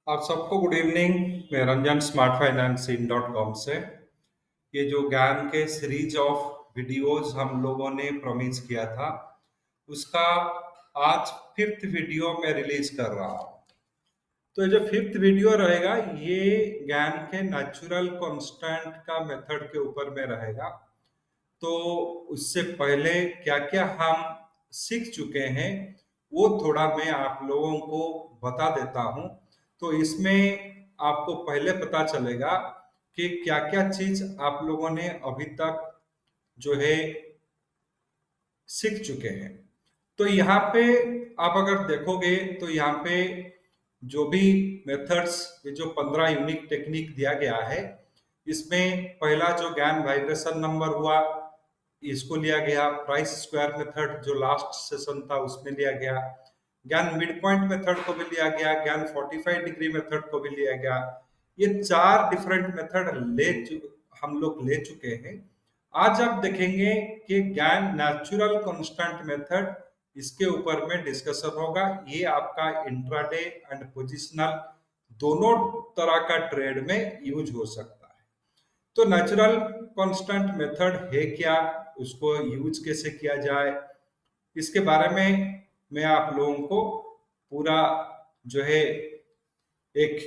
आप सबको good evening. मैं Ranjan smart finance in dot com से। ये जो ज्ञान के सीरीज ऑफ वीडियोस हम लोगों ने प्रॉमिस किया था, उसका आज फिफ्थ वीडियो मैं रिलीज कर रहा हूँ। तो ये जो फिफ्थ वीडियो रहेगा, ये ज्ञान के नेचुरल कांस्टेंट का मेथड के ऊपर में रहेगा। तो उससे पहले क्या क्या हम सीख चुके हैं, वो थोड़ा मैं आप लोगों को बता देता हूँ। तो इसमें आपको पहले पता चलेगा कि क्या क्या चीज आप लोगों ने अभी तक जो है सीख चुके हैं। तो यहाँ पे आप अगर देखोगे तो यहाँ पे जो भी मेथड्स, ये जो 15 यूनिक टेक्निक दिया गया है, इसमें पहला जो ज्ञान वाइब्रेशन नंबर हुआ, इसको लिया गया। प्राइस स्क्वायर मेथड जो लास्ट सेशन था उसमें लिया गया। ज्ञान मिड पॉइंट मेथड को भी लिया गया। ज्ञान 45 डिग्री मेथड को भी लिया गया। ये चार डिफरेंट मेथड हम लोग ले चुके हैं। आज आप देखेंगे कि ज्ञान नेचुरल कांस्टेंट मेथड, इसके ऊपर में डिस्कशन होगा। ये आपका इंट्राडे एंड पोजिशनल दोनों तरह का ट्रेड में यूज हो सकता है। तो नेचुरल कांस्टेंट मेथड है क्या, उसको यूज कैसे किया जाए, इसके बारे में मैं आप लोगों को पूरा जो है एक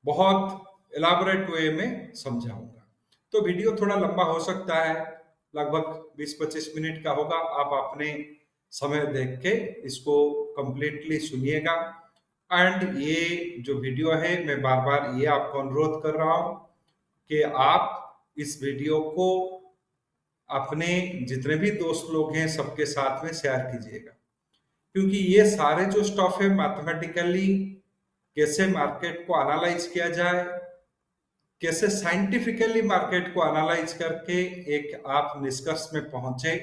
बहुत एलाबोरेट वे में समझाऊंगा। तो वीडियो थोड़ा लंबा हो सकता है, लगभग 20-25 मिनट का होगा। आप अपने समय देख के इसको कंप्लीटली सुनिएगा। एंड ये जो वीडियो है, मैं बार बार ये आपको अनुरोध कर रहा हूँ कि आप इस वीडियो को अपने जितने भी दोस्त लोग हैं सबके साथ में शेयर कीजिएगा, क्योंकि ये सारे जो स्टफ है मैथमेटिकली कैसे मार्केट को एनालाइज किया जाए, कैसे साइंटिफिकली मार्केट को एनालाइज करके एक आप निष्कर्ष में पहुंचे,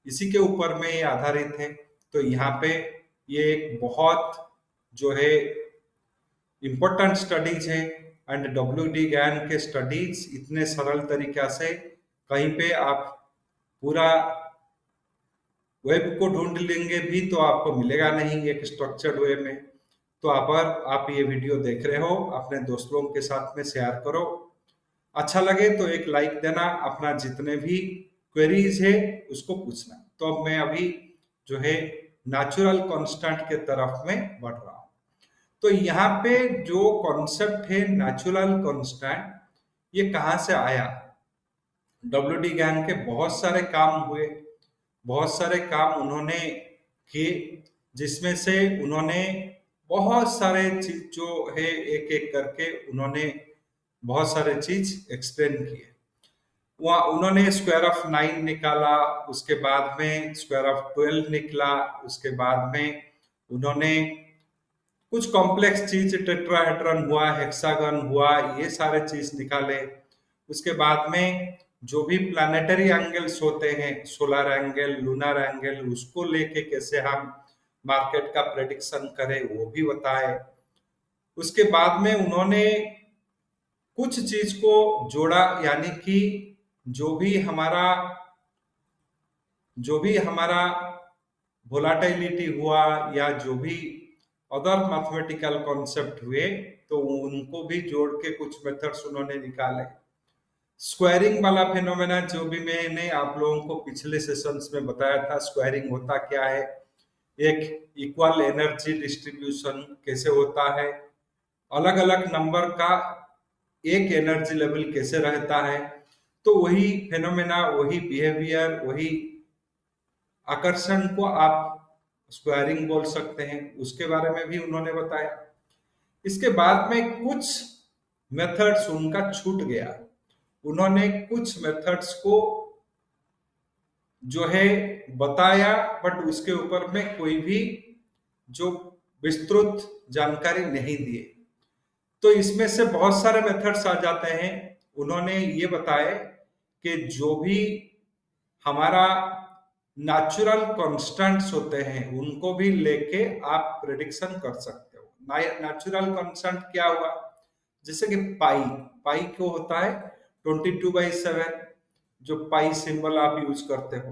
इसी के ऊपर में ये आधारित है। तो यहाँ पे ये एक बहुत जो है इम्पोर्टेंट स्टडीज है। एंड डब्ल्यू डी ज्ञान के स्टडीज इतने सरल तरीका से कहीं पे आप पूरा वेब को ढूंढ लेंगे भी तो आपको मिलेगा नहीं एक स्ट्रक्चर्ड वे में। तो आप ये वीडियो देख रहे हो, अपने दोस्तों के साथ में शेयर करो। अच्छा लगे तो एक लाइक देना, अपना जितने भी क्वेरीज है उसको पूछना। तो अब मैं अभी जो है नेचुरल कांस्टेंट के तरफ में बढ़ रहा हूँ। तो यहाँ पे जो कॉन्सेप्ट है नेचुरल कांस्टेंट, ये कहाँ से आया? डब्ल्यू डी गैंग के बहुत सारे काम हुए, बहुत सारे काम उन्होंने किए, जिसमें से उन्होंने बहुत सारे चीज जो है एक एक करके उन्होंने बहुत सारे चीज एक्सप्लेन किए। वहाँ उन्होंने स्क्वायर ऑफ 9 निकाला, उसके बाद में स्क्वायर ऑफ 12 निकला, उसके बाद में उन्होंने कुछ कॉम्प्लेक्स चीज टेट्राहेड्रन हुआ, हेक्सागन हुआ, ये सारे चीज निकाले। उसके बाद में जो भी प्लानिटरी एंगल्स होते हैं, सोलर एंगल, लूनर एंगल, उसको लेके कैसे हम मार्केट का प्रेडिक्शन करें वो भी बताए। उसके बाद में उन्होंने कुछ चीज को जोड़ा, यानी कि जो भी हमारा जो भी हमारा वोलाटिलिटी हुआ या जो भी अदर मैथमेटिकल कॉन्सेप्ट हुए, तो उनको भी जोड़ के कुछ मेथड्स उन्होंने निकाले। स्क्वायरिंग वाला फिनोमेना जो भी मैंने आप लोगों को पिछले सेशंस में बताया था, स्क्वायरिंग होता क्या है, एक इक्वल एनर्जी डिस्ट्रीब्यूशन कैसे होता है, अलग अलग नंबर का एक एनर्जी लेवल कैसे रहता है। तो वही फिनोमेना, वही बिहेवियर, वही आकर्षण को आप स्क्वायरिंग बोल सकते हैं, उसके बारे में भी उन्होंने बताया। इसके बाद में कुछ मेथड्स उनका छूट गया। उन्होंने कुछ मेथड्स को जो है बताया, बट उसके ऊपर में कोई भी जो विस्तृत जानकारी नहीं दिए। तो इसमें से बहुत सारे मेथड्स आ जाते हैं। उन्होंने ये बताया कि जो भी हमारा नेचुरल कांस्टेंट्स होते हैं उनको भी लेके आप प्रेडिक्शन कर सकते हो। नेचुरल कांस्टेंट क्या हुआ? जैसे कि पाई पाई क्यों होता है 22/7, जो पाई सिंबल आप यूज करते हो।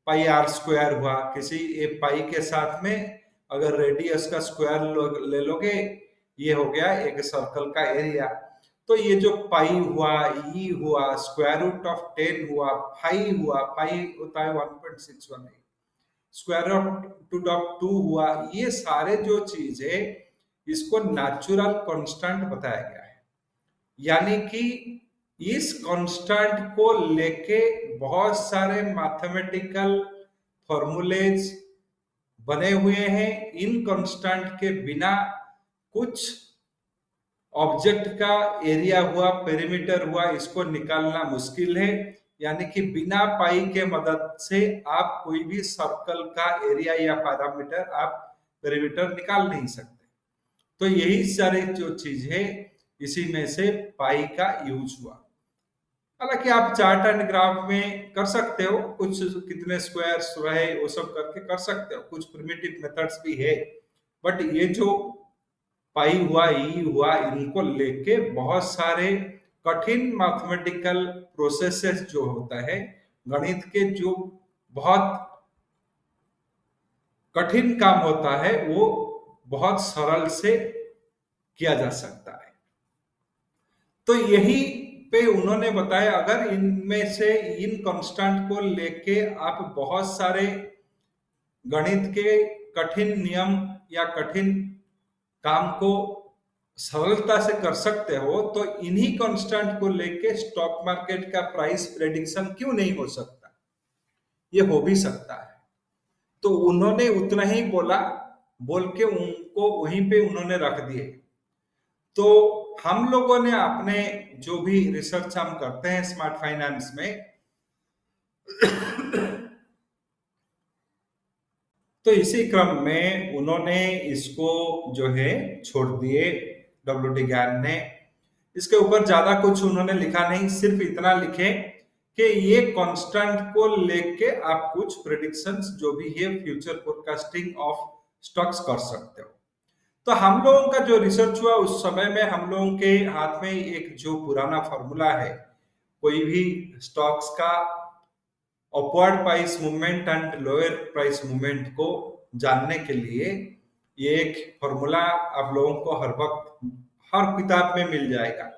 पाई आर स्क्वायर हुआ, किसी पाई के साथ में अगर रेडियस का स्क्वायर ले लोगे, ये हो गया एक सर्कल का एरिया। तो ये जो पाई हुआ, ई हुआ, स्क्वायर रूट ऑफ 10 हुआ, फाई हुआ, फाई होता है 1.618, स्क्वायर रूट ऑफ 2 हुआ, ये सारे जो चीज है इसको नेचुरल कांस्टेंट बताया गया है। यानी कि इस कांस्टेंट को लेके बहुत सारे मैथमेटिकल फॉर्मूलेज बने हुए हैं। इन कांस्टेंट के बिना कुछ ऑब्जेक्ट का एरिया हुआ, पेरीमीटर हुआ, इसको निकालना मुश्किल है। यानी कि बिना पाई के मदद से आप कोई भी सर्कल का एरिया या पैरामीटर, आप पेरीमीटर निकाल नहीं सकते। तो यही सारी जो चीज है, इसी में से पाई का यूज हुआ। हालांकि आप चार्ट एंड ग्राफ में कर सकते हो, कुछ कितने स्क्वायर्स रहे वो सब करके कर सकते हो, कुछ प्रिमिटिव मेथड्स भी है। बट ये जो पाई हुआ, ई हुआ, इनको लेके बहुत सारे कठिन मैथमेटिकल प्रोसेसेस जो होता है, गणित के जो बहुत कठिन काम होता है, वो बहुत सरल से किया जा सकता है। तो यही पे उन्होंने बताया, अगर इनमें से इन कांस्टेंट को लेके आप बहुत सारे गणित के कठिन नियम या कठिन काम को सरलता से कर सकते हो, तो इन्हीं कांस्टेंट को लेके स्टॉक मार्केट का प्राइस प्रेडिक्शन क्यों नहीं हो सकता? ये हो भी सकता है। तो उन्होंने उतना ही बोला, बोल के उनको वहीं पे उन्होंने रख दिए। तो हम लोगों ने अपने जो भी रिसर्च हम करते हैं स्मार्ट फाइनेंस में, तो इसी क्रम में उन्होंने इसको जो है छोड़ दिए। डब्ल्यूटी ज्ञान ने इसके ऊपर ज्यादा कुछ उन्होंने लिखा नहीं, सिर्फ इतना लिखे कि ये कांस्टेंट को लेके आप कुछ प्रेडिक्शंस जो भी है फ्यूचर फोरकास्टिंग ऑफ स्टॉक्स कर सकते हो। तो हम लोगों का जो रिसर्च हुआ उस समय में, हम लोगों के हाथ में एक जो पुराना फॉर्मूला है, कोई भी स्टॉक्स का upward price movement and lower price movement को जानने के लिए, ये एक फॉर्मूला आप लोगों को हर वक्त हर किताब में मिल जाएगा।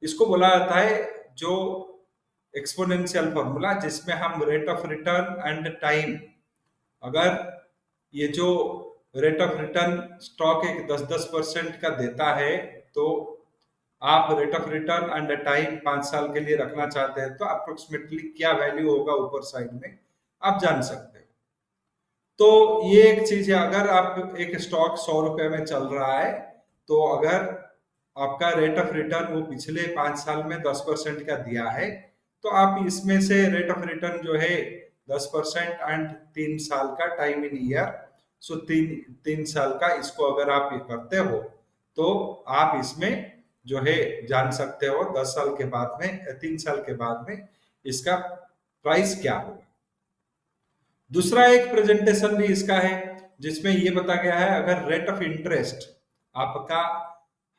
इसको बोला जाता है जो एक्सपोनेंशियल फॉर्मूला, जिसमें हम rate of return and time, अगर ये जो रेट ऑफ रिटर्न स्टॉक एक 10-10% का देता है, तो आप rate of return and time 5 साल के लिए रखना चाहते हैं, तो अप्रोक्सीमेटली क्या वैल्यू होगा ऊपर साइड में आप जान सकते हो। तो ये एक चीज है, अगर आप एक स्टॉक 100 रुपए में चल रहा है, तो अगर आपका रेट ऑफ रिटर्न वो पिछले 5 साल में 10% का दिया है, तो आप इसमें से रेट ऑफ रिटर्न जो है 10% एंड 3 साल का टाइम इन ईयर, सो 3 साल का इसको अगर आप ये करते हो, तो आप इसमें जो है जान सकते हो 10 साल के बाद में, 3 साल के बाद में इसका प्राइस क्या होगा। दूसरा एक प्रेजेंटेशन भी इसका है, जिसमें ये बता गया है, अगर रेट ऑफ इंटरेस्ट आपका,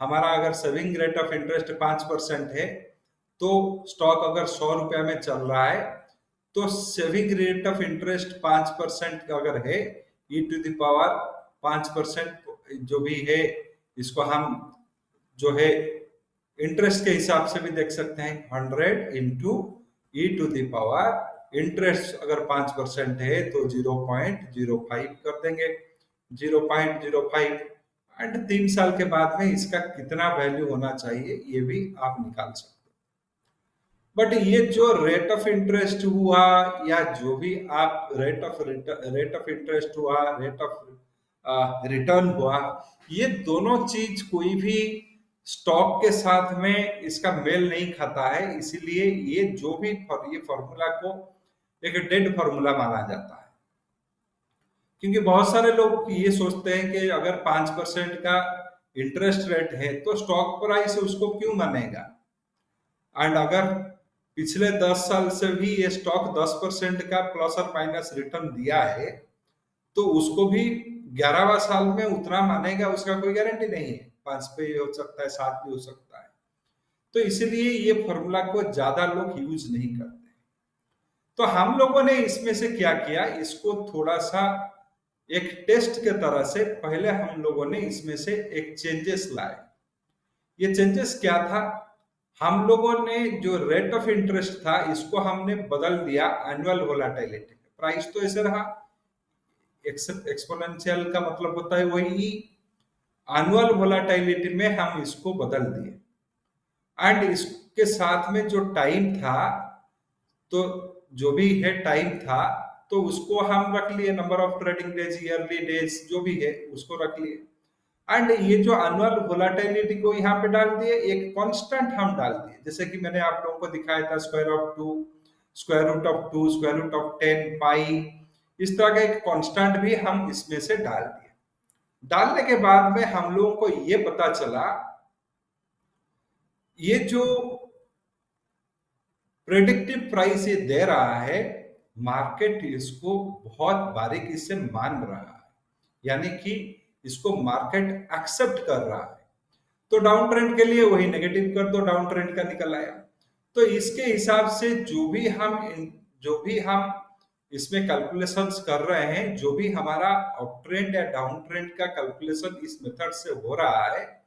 हमारा अगर सेविंग रेट ऑफ इंटरेस्ट 5% है, तो स्टॉक अगर 100 रुपया में चल रहा है, तो सेविंग रेट ऑफ इंटरेस्ट 5% अगर है, ई टू द पावर 5% जो भी है, इसको हम जो है इंटरेस्ट के हिसाब से भी देख सकते हैं, 100 into e to the power interest अगर 5% है तो 0.05 कर देंगे, 0.05, एंड 3 साल के बाद में इसका कितना वैल्यू होना चाहिए ये भी आप निकाल सकते हैं। बट ये जो रेट ऑफ इंटरेस्ट हुआ, या जो भी आप रेट ऑफ इंटरेस्ट हुआ, रेट ऑफ रिटर्न हुआ, ये दोनों चीज कोई भी स्टॉक के साथ में इसका मेल नहीं खाता है। इसीलिए ये जो भी ये फॉर्मूला को एक डेड फॉर्मूला माना जाता है, क्योंकि बहुत सारे लोग ये सोचते हैं कि अगर 5% का इंटरेस्ट रेट है तो स्टॉक प्राइस उसको क्यों मानेगा, एंड अगर पिछले 10 साल से भी ये स्टॉक 10% का प्लस और माइनस रिटर्न दिया है, तो उसको भी 11वां साल में उतना मानेगा, उसका कोई गारंटी नहीं है, 5 पे हो सकता है, 7 भी हो सकता है। तो इसलिए ये फॉर्मूला को ज्यादा लोग यूज नहीं करते। तो हम लोगों ने इसमें से क्या किया, इसको थोड़ा सा एक टेस्ट के तरह से पहले हम लोगों ने इसमें से एक चेंजेस लाए। ये चेंजेस क्या था? हम लोगों ने जो रेट ऑफ इंटरेस्ट था इसको हमने बदल दिया एनुअल वोलाटिलिटी। प्राइस तो ऐसे रहा, एक्सपोनेंशियल का मतलब होता है वही, एनुअल वोलाटिलिटी में हम इसको बदल दिए। एंड इसके साथ में जो टाइम था, तो जो भी है टाइम था, तो उसको हम रख लिए, number of trading days, yearly days जो भी है उसको रख लिए। एंड ये जो एनुअल वोलाटिलिटी को यहाँ पे डाल दिए, एक कांस्टेंट हम डाल दिए, जैसे कि मैंने आप लोगों को दिखाया था square of 2, square root of 2, square root of 10 pi, इस तरह का एक कांस्टेंट भी हम इसमें से डाल दिए। डालने के बाद में हम लोगों को ये पता चला, ये जो प्रेडिक्टिव प्राइस ये दे रहा है, मार्केट इसको बहुत बारीकी से मान रहा है, यानी कि इसको मार्केट एक्सेप्ट कर रहा है। तो डाउन ट्रेंड के लिए वही नेगेटिव कर दो, डाउन ट्रेंड का निकल आया। तो इसके हिसाब से जो भी हम इसमें कैलकुलेशंस कर रहे हैं, जो भी हमारा अप ट्रेंड या डाउन ट्रेंड का कैलकुलेशन इस मेथड से हो रहा है,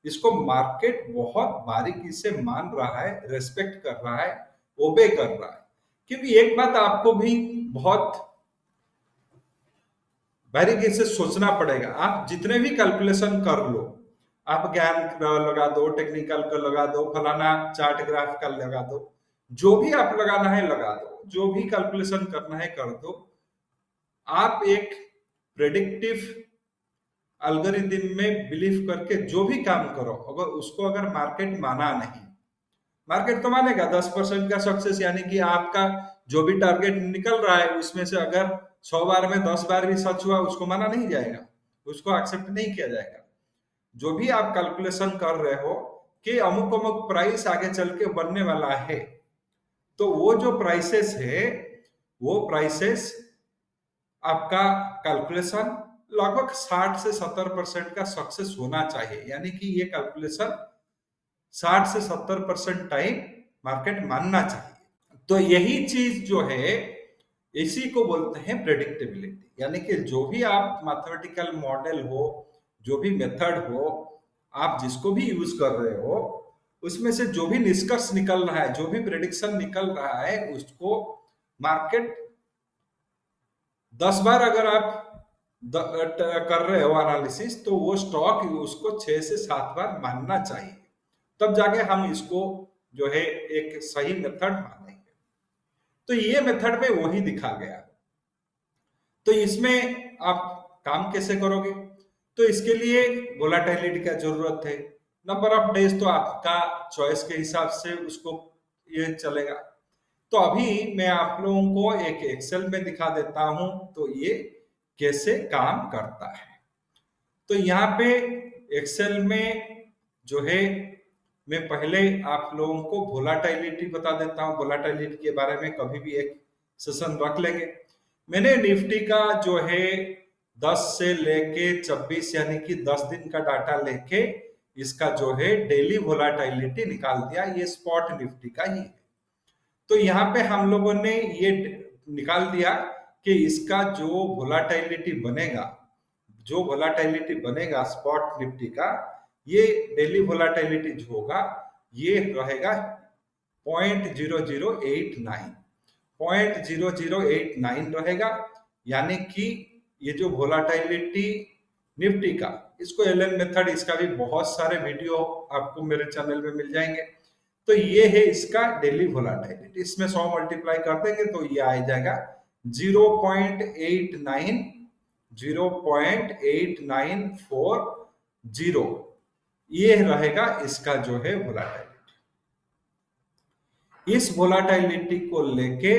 इसको मार्केट बहुत बारीकी से मान रहा है, रेस्पेक्ट कर रहा है, ओबे कर रहा है। क्योंकि एक बात आपको भी बहुत बारीकी से सोचना पड़ेगा, आप जितने भी कैलकुलेशन कर लो, आप ज्ञान का लगा दो, टेक्निकल का लगा दो, फलाना चार्ट ग्राफ का लगा दो, जो भी आप लगाना है लगा दो, जो भी कैलकुलेशन करना है कर दो, आप एक प्रेडिक्टिव एल्गोरिथम में बिलीव करके जो भी काम करो, अगर मार्केट माना नहीं, मार्केट तो मानेगा 10% का सक्सेस, यानी कि आपका जो भी टारगेट निकल रहा है उसमें से अगर 100 बार में 10 बार भी सच हुआ, उसको माना नहीं जाएगा, उसको एक्सेप्ट नहीं किया जाएगा। जो भी आप कैलकुलेशन कर रहे हो कि अमुक अमुक प्राइस आगे चल के बनने वाला है, तो वो जो प्राइसेस है, वो प्राइसेस आपका कैलकुलेशन लगभग 60 से 70% का सक्सेस होना चाहिए, यानी कि ये कैलकुलेशन 60 से 70% टाइम मार्केट मानना चाहिए। तो यही चीज जो है, इसी को बोलते हैं प्रेडिक्टेबिलिटी, यानी कि जो भी आप मैथमेटिकल मॉडल हो, जो भी मेथड हो, आप जिसको भी यूज कर रहे हो, उसमें से जो भी निष्कर्ष निकल रहा है, जो भी प्रेडिक्शन निकल रहा है, उसको मार्केट 10 बार अगर आप कर रहे हो एनालिसिस, तो वो स्टॉक उसको 6 से 7 बार मानना चाहिए, तब जाके हम इसको जो है एक सही मेथड मानेंगे। तो ये मेथड में वही दिखा गया। तो इसमें आप काम कैसे करोगे? तो इसके लिए वोलाटिलिटी का जरूरत है, नंबर ऑफ डेज तो आपका चॉइस के हिसाब से उसको ये चलेगा। तो अभी मैं आप लोगों को एक एक्सेल में दिखा देता हूं, तो ये कैसे काम करता है। तो यहाँ पे एक्सेल में जो है, मैं पहले आप लोगों को वोलाटिलिटी बता देता हूँ। वोलाटिलिटी के बारे में कभी भी एक सेशन रख लेंगे। मैंने निफ्टी का जो है 10 से लेके 26 यानी कि 10 दिन का डाटा लेके इसका जो है डेली वोलाटिलिटी निकाल दिया। ये स्पॉट निफ्टी का ही है। तो यहाँ पे हम लोगों ने ये निकाल दिया कि इसका जो वोलाटिलिटी बनेगा, जो वोलाटिलिटी बनेगा स्पॉट निफ्टी का, ये डेली वोलाटिलिटी जो होगा ये रहेगा 0.0089, 0.0089 रहेगा। यानी कि ये जो वोलाटिलिटी निफ्टी का, इसको एलन मेथड, इसका भी बहुत सारे वीडियो आपको मेरे चैनल में मिल जाएंगे। तो ये है इसका डेली वोलाटिलिटी। इसमें 100 मल्टीप्लाई कर देंगे तो ये आ जाएगा 0.89, 0.8940, ये रहेगा इसका जो है वोलाटिलिटी। इस वोलाटिलिटी को लेके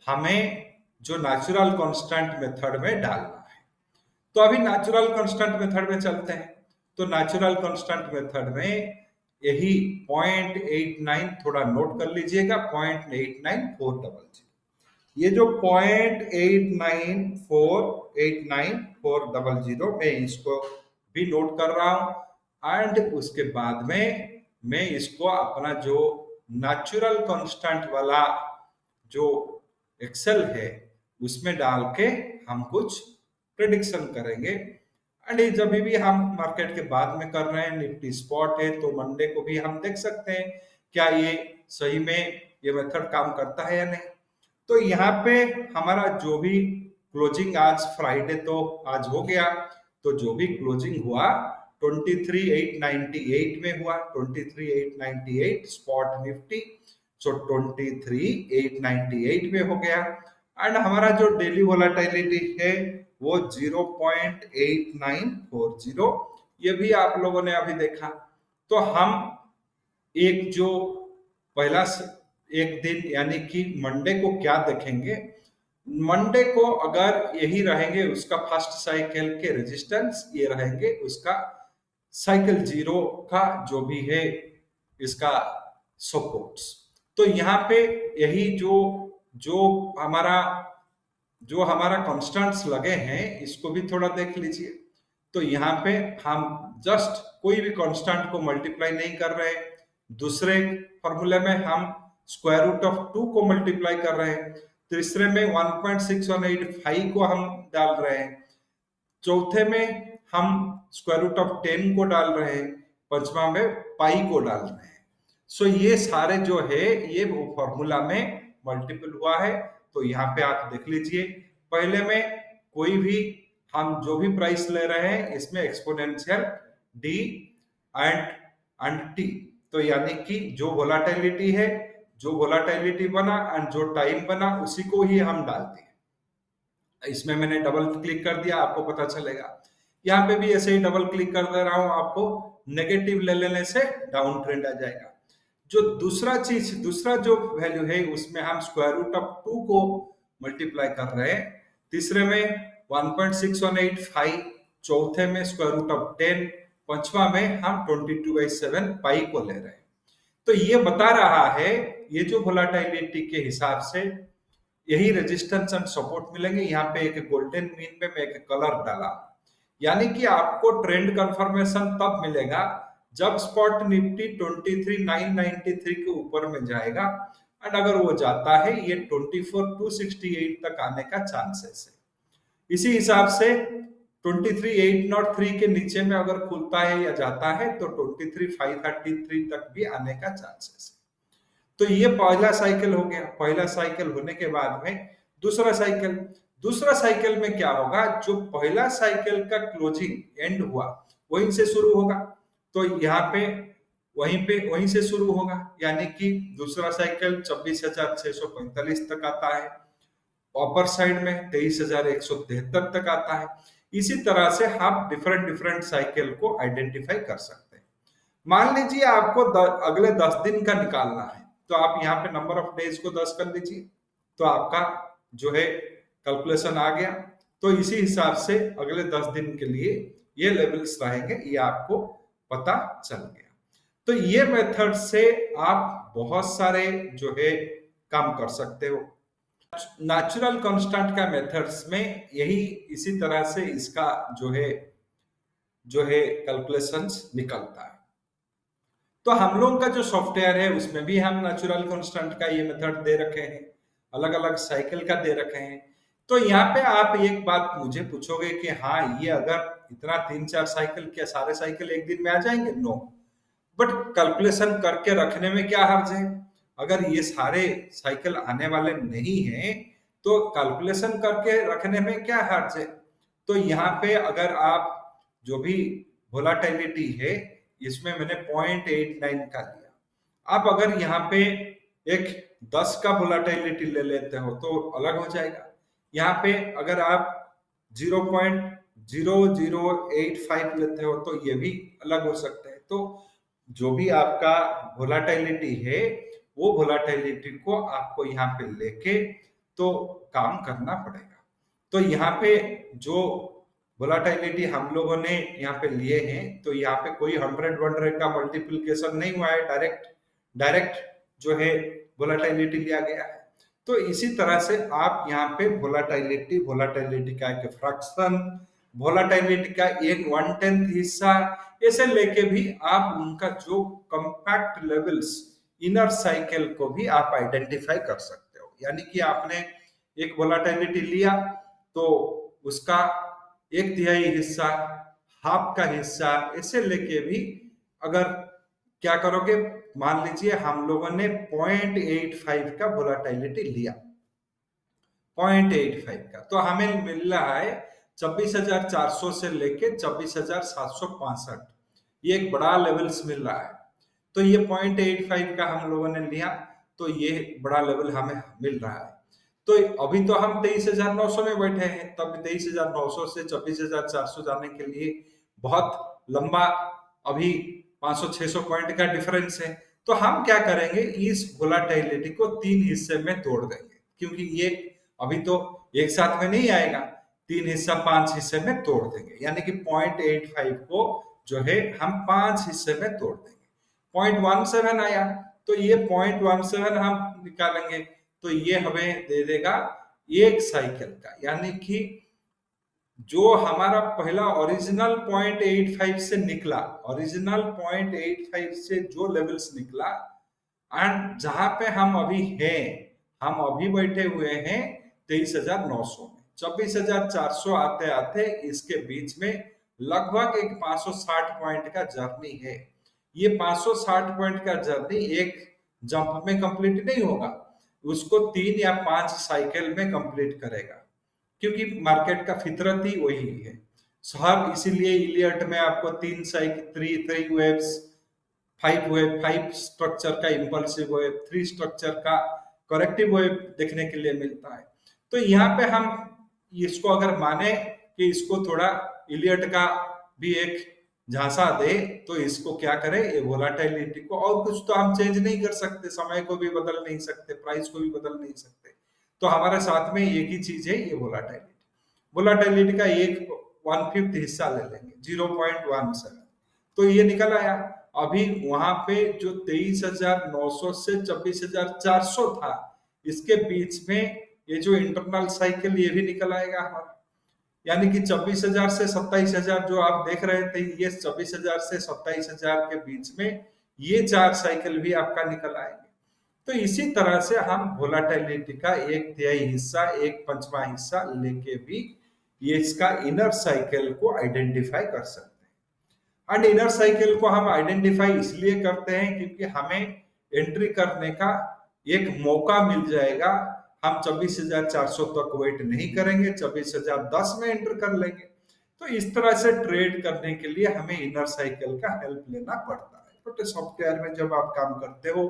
हमें जो नेचुरल कांस्टेंट मेथड में डालना है। तो अभी नेचुरल कांस्टेंट मेथड में चलते हैं। तो नेचुरल कांस्टेंट मेथड में यही 0.89 थोड़ा नोट कर लीजिएगा, 0.89400। ये जो 0.89400 मैं इसको भी नोट कर रहा हूं। एंड उसके बाद में मैं इसको अपना जो नेचुरल कांस्टेंट वाला जो एक्सेल है उसमें डाल के हम कुछ प्रेडिक्शन करेंगे। एंड जब भी हम मार्केट के बाद में कर रहे हैं, निफ्टी स्पॉट है, तो मंडे को भी हम देख सकते हैं क्या ये सही में ये मेथड काम करता है या नहीं। तो यहाँ पे हमारा जो भी क्लोजिंग, आज फ्राइडे तो आज हो गया, तो जो भी क्लोजिंग हुआ 23,898 में हुआ, 23,898 स्पॉट निफ्टी, सो 23,898 में हो गया। एंड हमारा जो डेली वोलेटिलिटी है वो 0.8940, ये भी आप लोगों ने अभी देखा। तो हम एक जो पहला एक दिन यानी कि मंडे को क्या देखेंगे, मंडे को अगर यही रहेंगे उसका फर्स्ट साइकिल के रेजिस्टेंस, ये रहेंगे उसका साइकिल जीरो का जो भी है इसका सपोर्ट्स। तो यहाँ पे यही जो जो हमारा जो हमारा कांस्टेंट्स लगे हैं इसको भी थोड़ा देख लीजिए। तो यहाँ पे हम जस्ट कोई भी कांस्टेंट को मल्टीप्लाई नहीं कर रहे, दूसरे फॉर्मूले में हम स्क्वायर रूट ऑफ 2 को मल्टीप्लाई कर रहे हैं, तीसरे में 1.6185 को हम डाल रहे हैं, चौथे में हम स्क्वायर रूट ऑफ 10 को डाल रहे हैं, पंचमा में पाई को डाल रहे हैं। सो ये सारे जो है ये वो फॉर्मूला में मल्टीपल हुआ है। तो यहाँ पे आप देख लीजिए, पहले में कोई भी हम जो भी प्राइस ले रहे हैं इसमें एक्सपोनेंशियल डी एंड टी, तो यानी कि जो वोलाटिलिटी है, जो वोलाटिलिटी बना एंड जो टाइम बना उसी को ही हम डालते हैं। इसमें मैंने डबल क्लिक कर दिया, आपको पता चलेगा। यहाँ पे भी ऐसे ही डबल क्लिक कर दे रहा हूं, आपको नेगेटिव ले लेने से डाउन ट्रेंड आ जाएगा। जो दूसरा जो वैल्यू है उसमें हम स्क्वायर रूट ऑफ 2 को मल्टीप्लाई कर रहे हैं, तीसरे में 1.6185, चौथे में स्क्वायर रूट ऑफ 10, पांचवा में हम 22/7 पाई को ले रहे हैं। तो ये बता रहा है ये जो वोलाटिलिटी के हिसाब से यही रेजिस्टेंस एंड सपोर्ट मिलेंगे। यहाँ पे एक गोल्डन मीन में मैं एक कलर डाला, यानी कि आपको ट्रेंड कंफर्मेशन तब मिलेगा जब स्पॉट निफ्टी 23,993 के ऊपर में जाएगा, एंड अगर वो जाता है ये 24,268 तक आने का चांसेस है। इसी हिसाब से 23,803 के नीचे में अगर खुलता है या जाता है तो 23,533 तक भी आने का चांसेस है। तो ये पहला साइकिल हो गया। पहला साइकिल होने के बाद में दूसरा साइकिल में क्या होगा, जो पहला साइकिल का क्लोजिंग एंड हुआ वहीं से शुरू होगा। तो यहाँ पे वहीं से शुरू होगा, यानी कि दूसरा साइकिल 26,645 तक आता है, अपर साइड में 23,173 तक आता है। इसी तरह से आप डिफरेंट साइकिल को आइडेंटिफाई कर सकते हैं। मान लीजिए आपको अगले 10 दिन का निकालना है, तो आप यहाँ पे नंबर ऑफ डेज को 10 कर लीजिए, तो आपका जो है कैलकुलेशन आ गया। तो इसी हिसाब से अगले 10 दिन के लिए ये लेवल्स रहेंगे, ये आपको पता चल गया। तो ये मेथड से आप बहुत सारे जो है काम कर सकते हो। नेचुरल कांस्टेंट का मेथड्स में यही इसी तरह से इसका जो है कैलकुलेशंस निकलता है। तो हम लोगों का जो सॉफ्टवेयर है उसमें भी हम नेचुरल कांस्टेंट का ये मेथड दे रखे हैं, अलग अलग साइकिल का दे रखे हैं। तो यहाँ पे आप एक बात मुझे पूछोगे कि हाँ ये अगर इतना 3-4 साइकिल, क्या सारे साइकिल एक दिन में आ जाएंगे? नो, बट कैलकुलेशन करके रखने में क्या हर्ज है? अगर ये सारे साइकिल आने वाले नहीं हैं तो कैलकुलेशन करके रखने में क्या हर्ज है? तो यहाँ पे अगर आप जो भी वोलाटिलिटी है इसमें मैंने 0.89 का लिया, आप अगर यहाँ पे एक 10 का वोलाटिलिटी ले लेते हो तो अलग हो जाएगा। यहाँ पे अगर आप 0.0085 लेते हो तो ये भी अलग हो सकते हैं। तो जो भी आपका वोलाटिलिटी है वो वोलाटिलिटी को आपको यहाँ पे लेके तो काम करना पड़ेगा। तो यहाँ पे जो वोलाटिलिटी हम लोगों ने यहाँ पे लिए हैं, तो यहाँ पे कोई 100 का मल्टीप्लिकेशन नहीं हुआ है, डायरेक्ट जो है वोलाटिलिटी लिया गया है। तो इसी तरह से आप यहाँ पे वोलाटिलिटी का एक फ्रैक्शन, वोलाटिलिटी का एक 1/10 हिस्सा, ऐसे लेके भी आप उनका जो कंपैक्ट लेवल्स इनर साइकिल को भी आप आइडेंटिफाई कर सकते हो। यानी कि आपने एक वोलाटिलिटी लिया तो उसका एक तिहाई हिस्सा, हाफ का हिस्सा, ऐसे लेके भी अगर क्या करोगे, मान लीजिए हम लोगों ने 0.85 का वोलाटिलिटी लिया, 0.85 का, तो हमें मिल रहा है 26,400 से लेके 26,765, ये एक बड़ा लेवल्स मिल रहा है। तो ये 0.85 का हम लोगों ने लिया, तो ये बड़ा लेवल हमें मिल रहा है। तो अभी तो हम 23,900 में बैठे हैं, तब 23,900 से 26,400 जाने के लिए बहुत लंबा, अभी 500-600 पॉइंट का डिफरेंस है। तो हम क्या करेंगे, इस वोलाटिलिटी को 3 हिस्से में तोड़ देंगे, क्योंकि ये अभी तो एक साथ में नहीं आएगा, 3 हिस्सा 5 हिस्से में तोड़ देंगे, यानी कि 0.85 को जो है हम 5 हिस्से में तोड़ देंगे। 0.17 आया, तो ये 0.17 हम निकालेंगे, तो ये हमें दे देगा एक साइकिल का, यानी कि जो हमारा पहला ओरिजिनल 0.85 से निकला, ओरिजिनल 0.85 से जो लेवल्स निकला, एंड जहां पे हम अभी हैं, हम अभी बैठे हुए हैं 23,900 में, 26,400 आते आते इसके बीच में लगभग एक 560 पॉइंट का जर्नी है। ये 560 पॉइंट का जर्नी एक जंप में कंप्लीट नहीं होगा, उसको 3 या 5 साइकिल में कंप्लीट करेगा, क्योंकि मार्केट का फितरत ही वही है साहब। इसीलिए इलियट में आपको 3 साइकिल, 3 वेव्स, 5 वेव, 5 स्ट्रक्चर का इम्पल्सिव वेव, 3 स्ट्रक्चर का करेक्टिव वेव देखने के लिए मिलता है। तो यहाँ पे हम इसको अगर माने कि इसको थोड़ा इलियट का भी एक झांसा दे, तो इसको क्या करें, ये वोलाटिलिटी को, और कुछ तो हम चेंज नहीं कर सकते, समय को भी बदल नहीं सकते, प्राइस को भी बदल नहीं सकते, तो हमारे साथ में एक ही चीज है, ये वोलाटिलिटी। वोलाटिलिटी का एक 1/5 हिस्सा ले लेंगे, 0.17, तो ये निकल आया। अभी वहां पे जो 23,900 से 26,400 था, इसके बीच में ये जो इंटरनल साइकिल, ये भी निकल आएगा हमारा, यानी कि 26,000 से 27,000 जो आप देख रहे थे, ये 26,000 से 27,000 के बीच में ये 4 साइकिल भी आपका निकल आएंगे। तो इसी तरह से हम वोलाटिलिटी का एक तिहाई हिस्सा, एक पंचवा हिस्सा लेके भी ये इसका इनर साइकिल को आइडेंटिफाई कर सकते हैं। एंड इनर साइकिल को हम आइडेंटिफाई इसलिए करते हैं क्योंकि हमें एंट्री करने का एक मौका मिल जाएगा। हम 26,400 तक वेट नहीं करेंगे, 26,010 में एंटर कर लेंगे। तो इस तरह से ट्रेड करने के लिए हमें इनर साइकिल का हेल्प लेना पड़ता है। छोटे सॉफ्टवेयर में जब आप काम करते हो,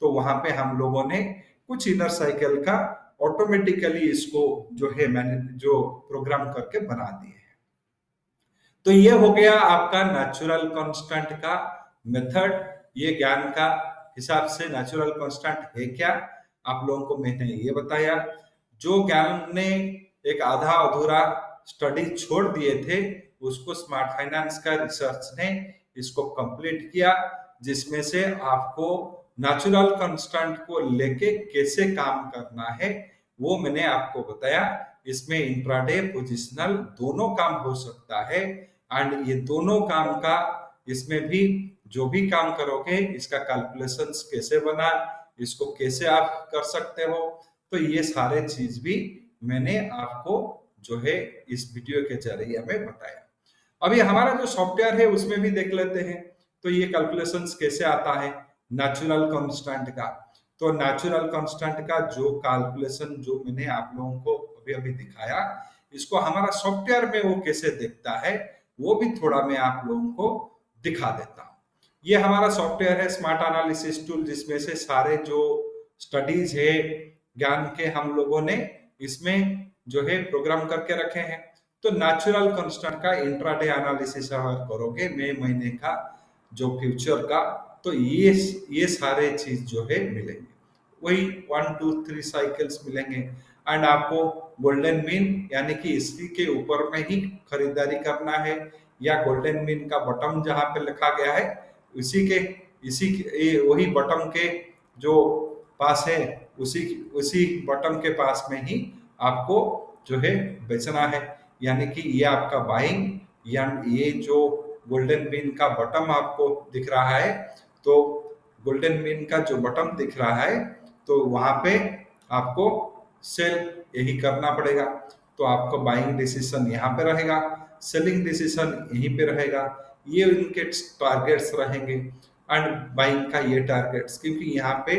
तो वहां पे हम लोगों ने कुछ इनर साइकिल का ऑटोमेटिकली इसको जो है मैंने जो प्रोग्राम करके बना दिए हैं। तो ये हो गया आपका नेचुरल कांस्टेंट का मेथड। ये ज्ञान का हिसाब से नेचुरल कांस्टेंट है क्या, आप लोगों को मैंने ये बताया। जो ज्ञान ने एक आधा अधूरा स्टडी छोड़ दिए थे, उसको स्मार्ट फाइनेंस का रिसर्च ने इसको कंप्लीट किया, जिसमें से आपको नेचुरल कांस्टेंट को लेके कैसे काम करना है वो मैंने आपको बताया। इसमें इंट्राडे पोजिशनल दोनों काम हो सकता है, एंड ये दोनों काम का इसमें भी जो भी काम करोगे, इसका कैलकुलेशंस कैसे बना, इसको कैसे आप कर सकते हो, तो ये सारे चीज भी मैंने आपको जो है इस वीडियो के जरिए में बताया। अभी हमारा जो सॉफ्टवेयर है उसमें भी देख लेते हैं, तो ये कैलकुलेशंस कैसे आता है नेचुरल कांस्टेंट का। तो नेचुरल कांस्टेंट का जो कैलकुलेशन जो मैंने आप लोगों को अभी अभी दिखाया, इसको हमारा सॉफ्टवेयर में वो कैसे दिखता है वो भी थोड़ा मैं आप लोगों को दिखा देता हूँ। ये हमारा सॉफ्टवेयर है स्मार्ट एनालिसिस टूल, जिसमें से सारे जो स्टडीज है ज्ञान के हम लोगों ने इसमें जो है प्रोग्राम करके रखे हैं। तो नेचुरल कांस्टेंट का इंट्राडे एनालिसिस अगर करोगे मई महीने का जो फ्यूचर का, तो ये सारे चीज जो है मिलेंगे, वही 1 2 3 साइकिल्स मिलेंगे। एंड आपको गोल्डन मीन यानी कि इसी के ऊपर में ही खरीदारी करना है, या गोल्डन मीन का बटन जहां पे लिखा गया है वही बटन के जो पास है, उसी बटन के पास में ही आपको जो है बेचना है। यानी कि ये आपका बाइंग, या ये जो गोल्डन मीन का बटन आपको दिख रहा है, तो गोल्डन मीन का जो बटन दिख रहा है, तो वहां पे आपको सेल यही करना पड़ेगा। तो आपका बाइंग डिसीजन यहाँ पे रहेगा। सेलिंग डिसीजन यहीं पे रहेगा, ये उनके टारगेट्स रहेंगे, एंड बाइंग का ये टारगेट्स, क्योंकि यहाँ पे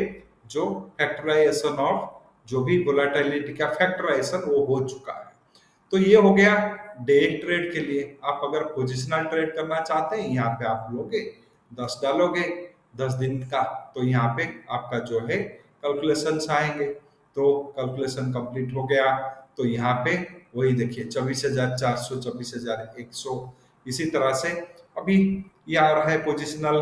जो फैक्टराइजेशन ऑफ जो भी वोलेटिलिटी का फैक्टराइजेशन वो हो चुका है। तो ये हो गया डे ट्रेड के लिए। आप अगर पोजिशनल ट्रेड करना चाहते हैं, यहाँ पे आप लोगे 10 डालोगे 10 दिन का, तो यहाँ पे आपका जो है कैलकुलेशन आएंगे। तो कैलकुलेशन कंप्लीट हो गया, तो यहाँ पे वही देखिए 24,400 24,100, इसी तरह से अभी ये आ रहा है पोजिशनल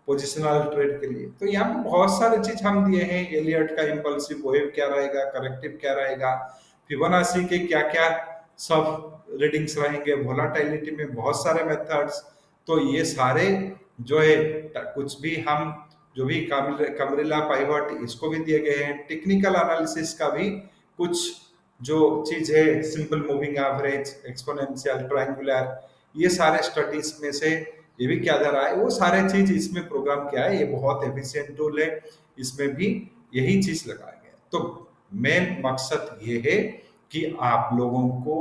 पोजिशनल ट्रेड के लिए। तो यहाँ पे बहुत सारे चीज हम दिए हैं, एलियट का इम्पल्सिव वेव क्या रहेगा, करेक्टिव क्या रहेगा, फिबोनाची के क्या क्या सब रीडिंग्स रहेंगे, वोलाटिलिटी में बहुत सारे मेथड्स। तो ये सारे जो है कुछ भी हम जो भी कमरिला पाइवट इसको भी दिए गए हैं, टेक्निकल एनालिसिस का भी कुछ जो चीज है, simple moving average, exponential, triangular, ये सारे स्टडीज में से ये भी क्या दे रहा है, वो सारे चीज इसमें प्रोग्राम किया है। ये बहुत एफिशिएंट टूल है, इसमें भी यही चीज लगाया गया। तो मेन मकसद ये है कि आप लोगों को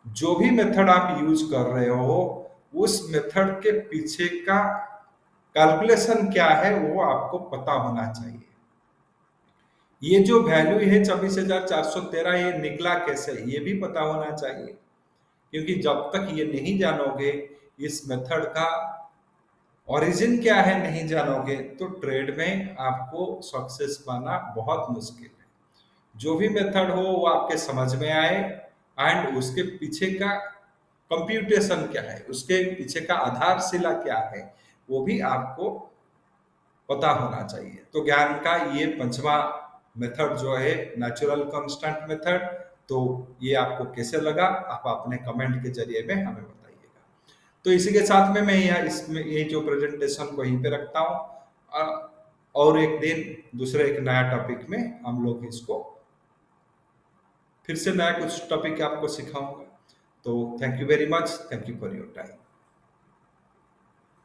जो भी मेथड आप यूज कर रहे हो, उस मेथड के पीछे का कैलकुलेशन क्या है वो आपको पता होना चाहिए। ये जो वैल्यू है 24,413, ये निकला कैसे, ये भी पता होना चाहिए, क्योंकि जब तक ये नहीं जानोगे इस मेथड का ओरिजिन क्या है, नहीं जानोगे, तो ट्रेड में आपको सक्सेस पाना बहुत मुश्किल है। जो भी मेथड हो वो आपके समझ में आए, एंड उसके पीछे का कंप्यूटेशन क्या है, उसके पीछे का आधारशिला क्या है, वो भी आपको पता होना चाहिए। तो ज्ञान का ये पंचवा मेथड जो है नेचुरल कांस्टेंट मेथड, तो ये आपको कैसे लगा, आप अपने कमेंट के जरिए में हमें बताइएगा। तो इसी के साथ में मैं यह इसमें ये जो प्रेजेंटेशन को यहीं पे रखता हूँ, और एक दिन दूसरे एक नया टॉपिक में हम लोग इसको फिर से नया कुछ टॉपिक आपको सिखाऊंगा। तो thank you very much, thank you for your time.